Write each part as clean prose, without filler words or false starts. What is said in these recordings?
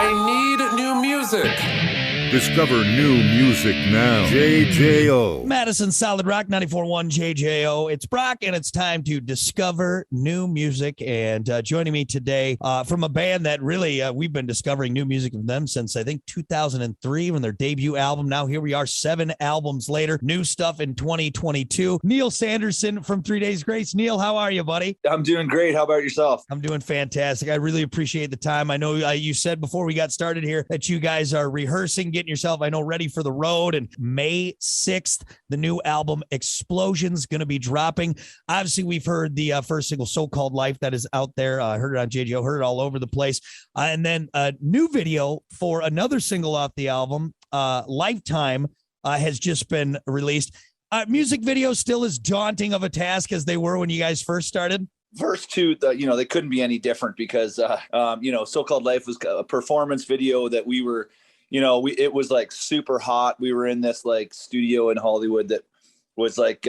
I need new music. Discover new music now. JJO. Madison Solid Rock 94.1 JJO. It's Brock, and it's time to discover new music. And joining me today from a band that really we've been discovering new music from them since I think 2003 when their debut album. Now here we are 7 albums later. New stuff in 2022. Neal Sanderson from 3 Days Grace. Neal, how are you, buddy? I'm doing great. How about yourself? I'm doing fantastic. I really appreciate the time. I know you said before we got started here that you guys are rehearsing, getting yourself, I know, ready for the road. And May 6th, the new album Explosion's going to be dropping. Obviously, we've heard the first single, So-Called Life, that is out there. I heard it on JJO, heard it all over the place. And then a new video for another single off the album, Lifetime, has just been released. Music videos still as daunting of a task as they were when you guys first started? First two, they couldn't be any different because, So-Called Life was a performance video that we were, it was like super hot. We were in this like studio in Hollywood that was like,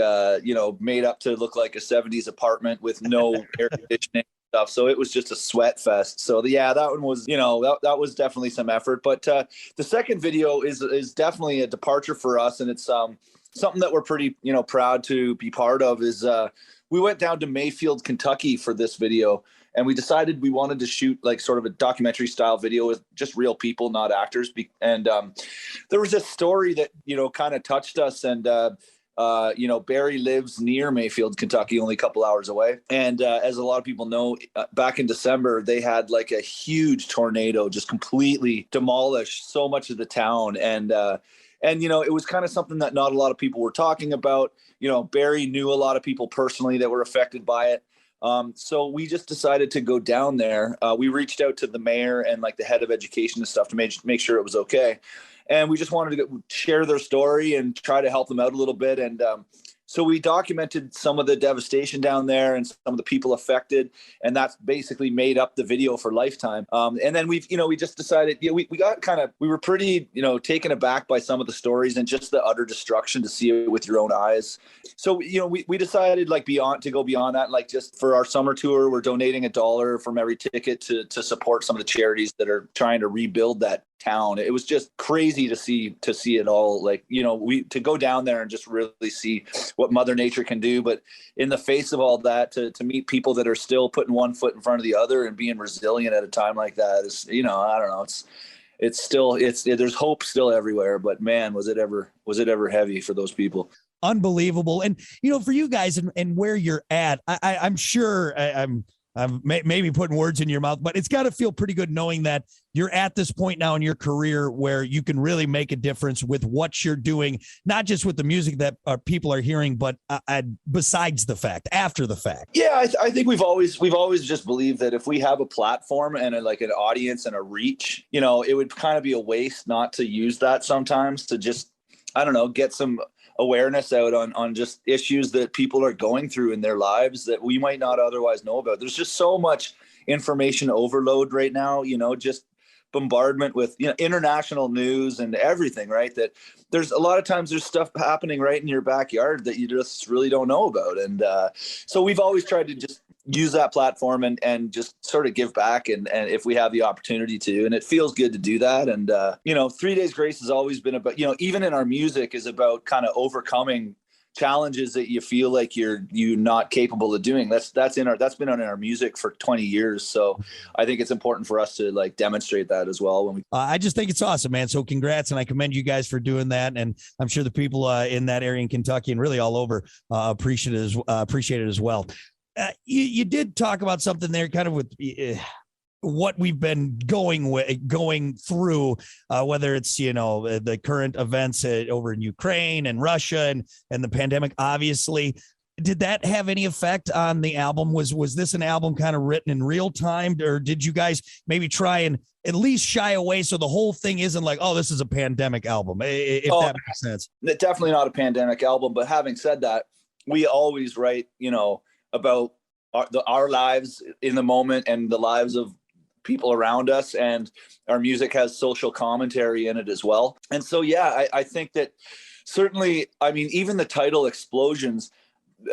made up to look like a 70s apartment with no air conditioning stuff. So it was just a sweat fest. So yeah, that one was, that was definitely some effort. But the second video is definitely a departure for us. And it's something that we're pretty, proud to be part of is we went down to Mayfield, Kentucky for this video. And we decided we wanted to shoot like sort of a documentary style video with just real people, not actors. And there was a story that, kind of touched us. And, Barry lives near Mayfield, Kentucky, only a couple hours away. And as a lot of people know, back in December, they had like a huge tornado just completely demolish so much of the town. And it was kind of something that not a lot of people were talking about. Barry knew a lot of people personally that were affected by it. So we just decided to go down there. We reached out to the mayor and like the head of education and stuff to make sure it was okay. And we just wanted to share their story and try to help them out a little bit. And so we documented some of the devastation down there and some of the people affected. And that's basically made up the video for Lifetime. And then we just decided, we were pretty, taken aback by some of the stories and just the utter destruction to see it with your own eyes. So, we decided to go beyond that. Like just for our summer tour, we're donating $1 from every ticket to support some of the charities that are trying to rebuild that town. It was just crazy to see it all, to go down there and just really see what Mother Nature can do. But in the face of all that, to meet people that are still putting one foot in front of the other and being resilient at a time like that is, I don't know, there's hope still everywhere, but man, was it ever heavy for those people. Unbelievable. And, for you guys and where you're at, I'm sure I'm maybe putting words in your mouth, but it's got to feel pretty good knowing that you're at this point now in your career where you can really make a difference with what you're doing, not just with the music that people are hearing, but besides the fact, after the fact. Yeah, I think we've always just believed that if we have a platform and an audience and a reach, it would kind of be a waste not to use that sometimes to just, I don't know, get some awareness out on just issues that people are going through in their lives that we might not otherwise know about. There's just so much information overload right now, just bombardment with, international news and everything, right? That there's a lot of times there's stuff happening right in your backyard that you just really don't know about. And so we've always tried to just use that platform and just sort of give back. And if we have the opportunity to, and it feels good to do that. And, 3 Days Grace has always been about, even in our music is about kind of overcoming challenges that you feel like you're not capable of doing. That's been in our music for 20 years. So I think it's important for us to demonstrate that as well. When we, I just think it's awesome, man. So congrats. And I commend you guys for doing that. And I'm sure the people in that area in Kentucky and really all over appreciate it as well. You did talk about something there kind of with what we've been going through, whether it's, the current events over in Ukraine and Russia and the pandemic, obviously. Did that have any effect on the album? Was this an album kind of written in real time, or did you guys maybe try and at least shy away so the whole thing isn't like, oh, this is a pandemic album, if that makes sense? Definitely not a pandemic album. But having said that, we always write, about our lives in the moment and the lives of people around us, and our music has social commentary in it as well. And so, yeah, I think that certainly, even the title Explosions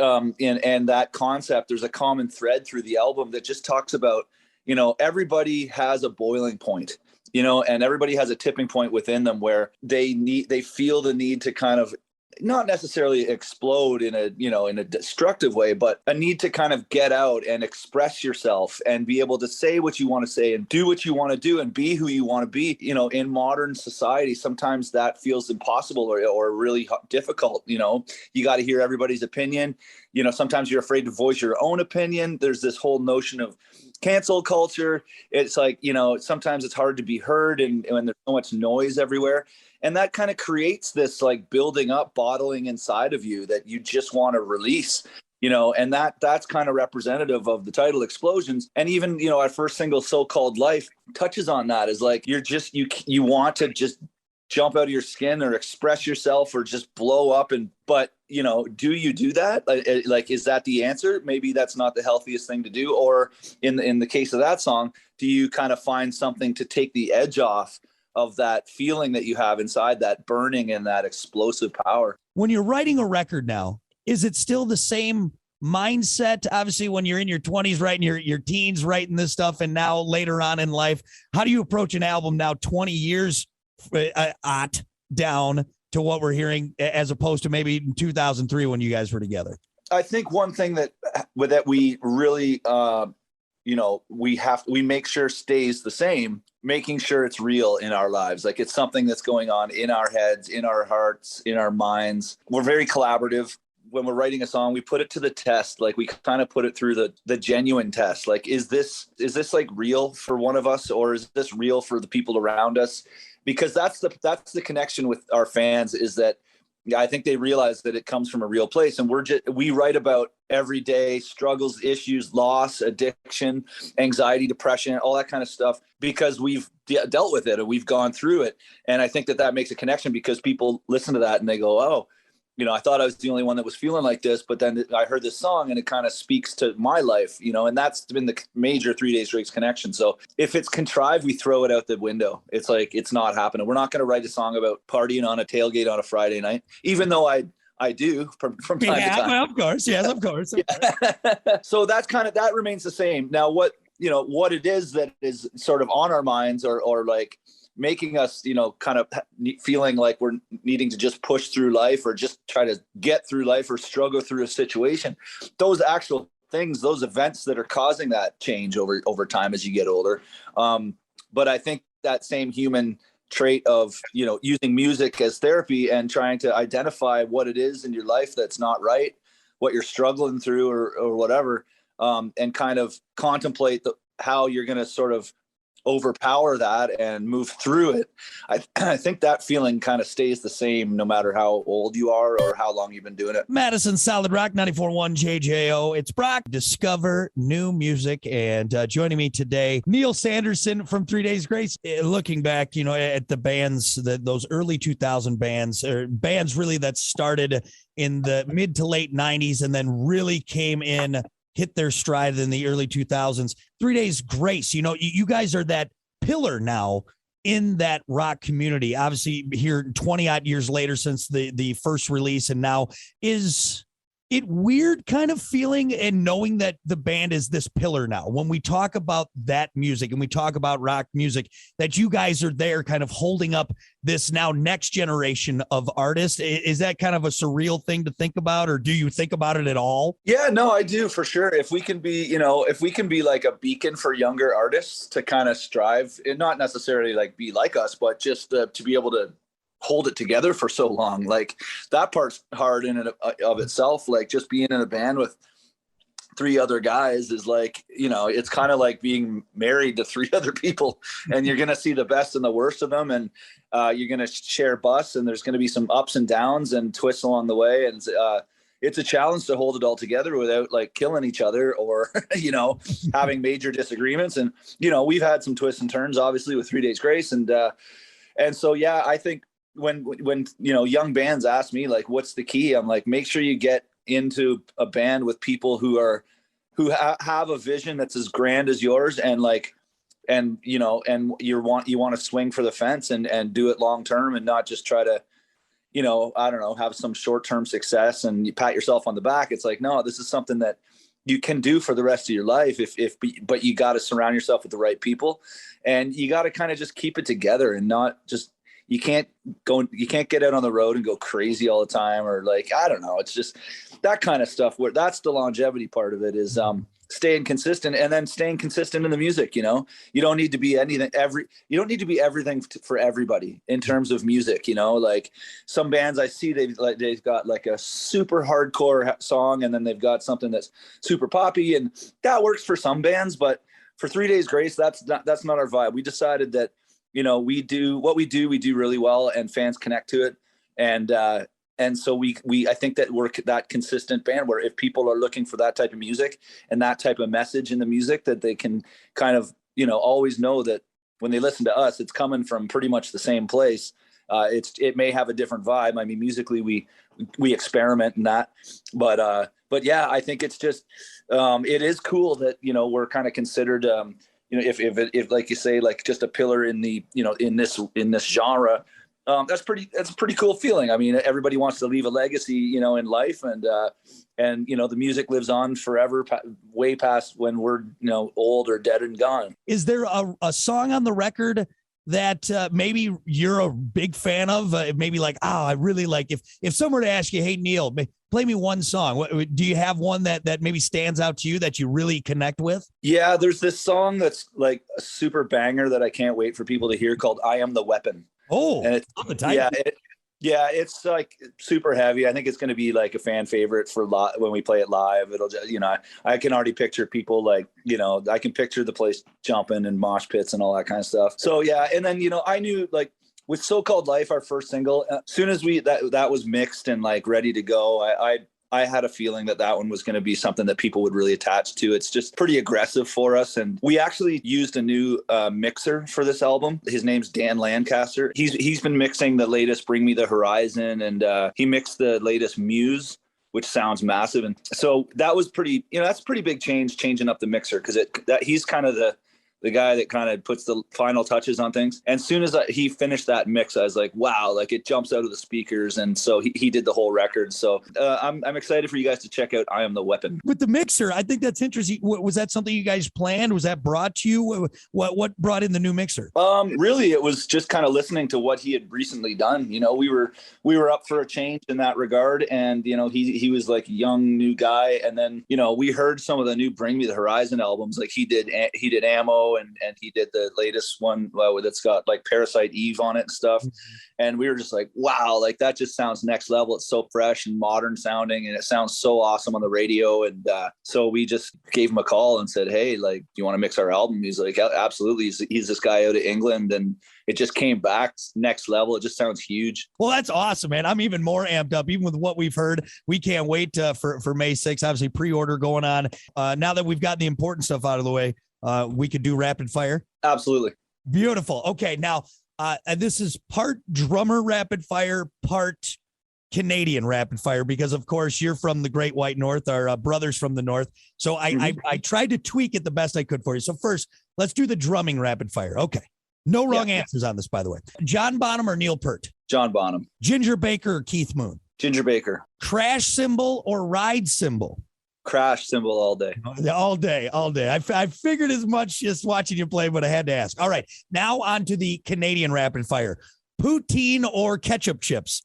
and that concept, there's a common thread through the album that just talks about, you know, everybody has a boiling point, you know, and everybody has a tipping point within them where they feel the need to kind of not necessarily explode in a, you know, in a destructive way, but a need to kind of get out and express yourself and be able to say what you want to say and do what you want to do and be who you want to be. You know, in modern society, sometimes that feels impossible or really difficult. You know, you got to hear everybody's opinion. You know, sometimes you're afraid to voice your own opinion. There's this whole notion of cancel culture. It's like, you know, sometimes it's hard to be heard and there's so much noise everywhere. And that kind of creates this like building up, bottling inside of you that you just want to release, you know, and that's kind of representative of the title Explosions. And even, you know, our first single, So-Called Life, touches on that. Is like, you're just, you want to just jump out of your skin or express yourself or just blow up. But, you know, do you do that? Like, is that the answer? Maybe that's not the healthiest thing to do. Or in the case of that song, do you kind of find something to take the edge off of that feeling that you have inside, that burning and that explosive power? When you're writing a record now, is it still the same mindset? Obviously, when you're in your 20s, writing your teens, writing this stuff, and now later on in life, how do you approach an album now 20 years down to what we're hearing as opposed to maybe in 2003 when you guys were together? I think one thing that we really, you know, we make sure stays the same, making sure it's real in our lives. Like, it's something that's going on in our heads, in our hearts, in our minds. We're very collaborative. When we're writing a song, we put it to the test. Like, we kind of put it through the genuine test. Like, is this like real for one of us, or is this real for the people around us? Because that's the connection with our fans, is that I think they realize that it comes from a real place. And we write about everyday struggles, issues, loss, addiction, anxiety, depression, all that kind of stuff, because we've dealt with it and we've gone through it. And I think that makes a connection, because people listen to that and they go, oh, you know, I thought I was the only one that was feeling like this, but then I heard this song and it kind of speaks to my life, you know, and that's been the major 3 Days Grace connection. So if it's contrived, we throw it out the window. It's like, it's not happening. We're not going to write a song about partying on a tailgate on a Friday night, even though I do from time to time. Well, of course. Yes, of course. So that remains the same. Now, what it is that is sort of on our minds or like making us, you know, kind of feeling like we're needing to just push through life or just try to get through life or struggle through a situation. Those actual things, those events that are causing that change over time as you get older. But I think that same human trait of, you know, using music as therapy and trying to identify what it is in your life that's not right, what you're struggling through or whatever, and kind of contemplate how you're going to sort of overpower that and move through it. I think that feeling kind of stays the same no matter how old you are or how long you've been doing it. Madison Solid Rock 94.1 JJO. It's Brock. Discover new music. And joining me today, Neal Sanderson from 3 Days Grace. Looking back, you know, at the bands, those early 2000 bands, or bands really that started in the mid to late 90s and then really came in, hit their stride in the early 2000s. 3 Days Grace, you know, you guys are that pillar now in that rock community. Obviously, here 20 odd years later since the first release, and now is it weird kind of feeling and knowing that the band is this pillar now when we talk about that music and we talk about rock music, that you guys are there kind of holding up this now next generation of artists? Is that kind of a surreal thing to think about, or do you think about it at all? Yeah, no, I do, for sure. If we can be like a beacon for younger artists to kind of strive and not necessarily like be like us, but just to be able to hold it together for so long, like that part's hard in and of itself. Like, just being in a band with three other guys is like, you know, it's kind of like being married to three other people, and you're going to see the best and the worst of them. And you're going to share bus, and there's going to be some ups and downs and twists along the way. And it's a challenge to hold it all together without like killing each other or, you know, having major disagreements. And, you know, we've had some twists and turns obviously with 3 Days Grace. And so, yeah, I think when, you know, young bands ask me like, what's the key? I'm like, make sure you get into a band with people who have a vision that's as grand as yours, and like, and, you know, and you want to swing for the fence and do it long term, and not just try to, you know, I don't know, have some short-term success and you pat yourself on the back. It's like, no, this is something that you can do for the rest of your life but you got to surround yourself with the right people, and you got to kind of just keep it together and not just, you can't get out on the road and go crazy all the time, or like, I don't know. It's just that kind of stuff where that's the longevity part of it, is staying consistent, and then staying consistent in the music. You don't need to be anything, you don't need to be everything for everybody in terms of music. Like some bands I see, they've got like a super hardcore song, and then they've got something that's super poppy, and that works for some bands. But for 3 Days Grace, that's not our vibe. We decided that, we do what we do really well, and fans connect to it. And so we I think that we're that consistent band where if people are looking for that type of music and that type of message in the music, that they can kind of, always know that when they listen to us, it's coming from pretty much the same place. It may have a different vibe. I mean, musically we experiment in that, but yeah, I think it's just, it is cool that, we're kind of considered, if like you say, like just a pillar in the, in this genre. That's a pretty cool feeling. I mean, everybody wants to leave a legacy, in life, and the music lives on forever, way past when we're, old or dead and gone. Is there a song on the record that maybe you're a big fan of? Maybe like, I really like, if someone were to ask you, hey, Neal, play me one song. Do you have one that maybe stands out to you that you really connect with? Yeah, there's this song that's like a super banger that I can't wait for people to hear, called "I Am the Weapon." Oh, and it's like super heavy. I think it's going to be like a fan favorite for when we play it live. It'll just, I can already picture people like, I can picture the place jumping and mosh pits and all that kind of stuff. So yeah. And then, I knew, like, with So-Called Life, our first single, as soon as that was mixed and like ready to go, I had a feeling that one was going to be something that people would really attach to. It's just pretty aggressive for us. And we actually used a new mixer for this album. His name's Dan Lancaster. He's been mixing the latest Bring Me the Horizon, and he mixed the latest Muse, which sounds massive. And so that was pretty, that's a pretty big change, changing up the mixer, because he's kind of the guy that kind of puts the final touches on things. And as soon as he finished that mix, I was like, wow, like it jumps out of the speakers. And so he did the whole record. So I'm excited for you guys to check out "I Am the Weapon." With the mixer, I think that's interesting. Was that something you guys planned? Was that brought to you? What brought in the new mixer? Really, it was just kind of listening to what he had recently done. We were up for a change in that regard. And, he was like a young new guy. And then, we heard some of the new Bring Me the Horizon albums. Like he did Ammo, and he did the latest one that's got like Parasite Eve on it and stuff. And we were just like, wow, like that just sounds next level. It's so fresh and modern sounding, and it sounds so awesome on the radio. And so we just gave him a call and said, hey, like, do you want to mix our album? He's like, absolutely. He's this guy out of England, and it just came back next level. It just sounds huge. Well, that's awesome, man. I'm even more amped up, even with what we've heard. We can't wait for May 6th. Obviously, pre-order going on. Now that we've gotten the important stuff out of the way, we could do rapid fire. Absolutely. Beautiful. Okay. Now, this is part drummer rapid fire, part Canadian rapid fire, because of course you're from the Great White North, our brothers from the North. So I tried to tweak it the best I could for you. So first, let's do the drumming rapid fire. Okay. No wrong answers on this, by the way. John Bonham or Neil Peart? John Bonham. Ginger Baker or Keith Moon? Ginger Baker. Crash cymbal or ride cymbal? Crash cymbal all day. All day. I figured as much just watching you play, but I had to ask. All right. Now on to the Canadian rapid fire. Poutine or ketchup chips?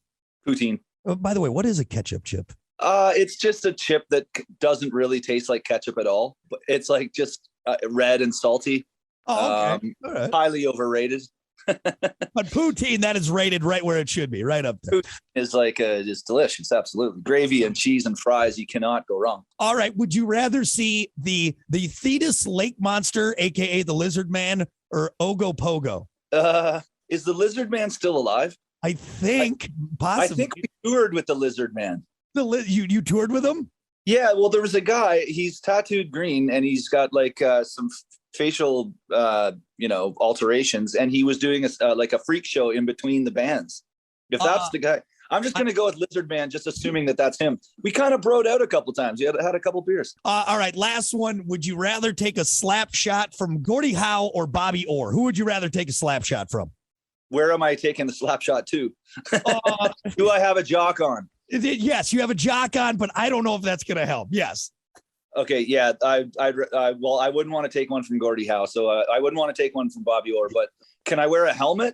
Poutine. Oh, by the way, what is a ketchup chip? It's just a chip that doesn't really taste like ketchup at all. But it's like just red and salty. Oh, okay. All right. Highly overrated. But poutine, that is rated right where it should be, right up there. Poutine is like it's delicious. Absolutely. Gravy and cheese and fries. You cannot go wrong. All right. Would you rather see the Thetis Lake Monster, aka the Lizard Man, or Ogopogo? Is the Lizard Man still alive? I think possibly. I think we toured with the Lizard Man. You toured with him? Yeah. Well, there was a guy. He's tattooed green, and he's got like some facial alterations, and he was doing like a freak show in between the bands. If that's the guy, I'm just gonna go with Lizard Man, just assuming that's him. We kind of broed out a couple times. You had a couple beers. All right, last one. Would you rather take a slap shot from Gordie Howe or Bobby Orr? Who would you rather take a slap shot from? Where am I taking the slap shot to? Do I have a jock on? Yes, you have a jock on, but I don't know if that's gonna help. Yes. Okay, yeah, well, I wouldn't want to take one from Gordie Howe, so I wouldn't want to take one from Bobby Orr. But can I wear a helmet?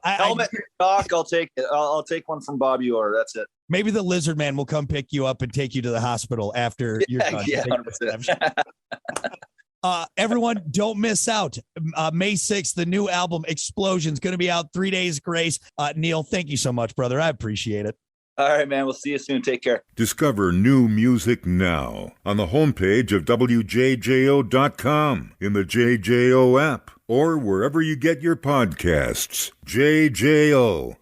Helmet, Doc. I'll take it. I'll take one from Bobby Orr. That's it. Maybe the Lizard Man will come pick you up and take you to the hospital after you're done. Yeah, 100%. Everyone, don't miss out. May 6th, the new album Explosion is going to be out. 3 days grace. Neal, thank you so much, brother. I appreciate it. All right, man. We'll see you soon. Take care. Discover new music now on the homepage of WJJO.com, in the JJO app, or wherever you get your podcasts. JJO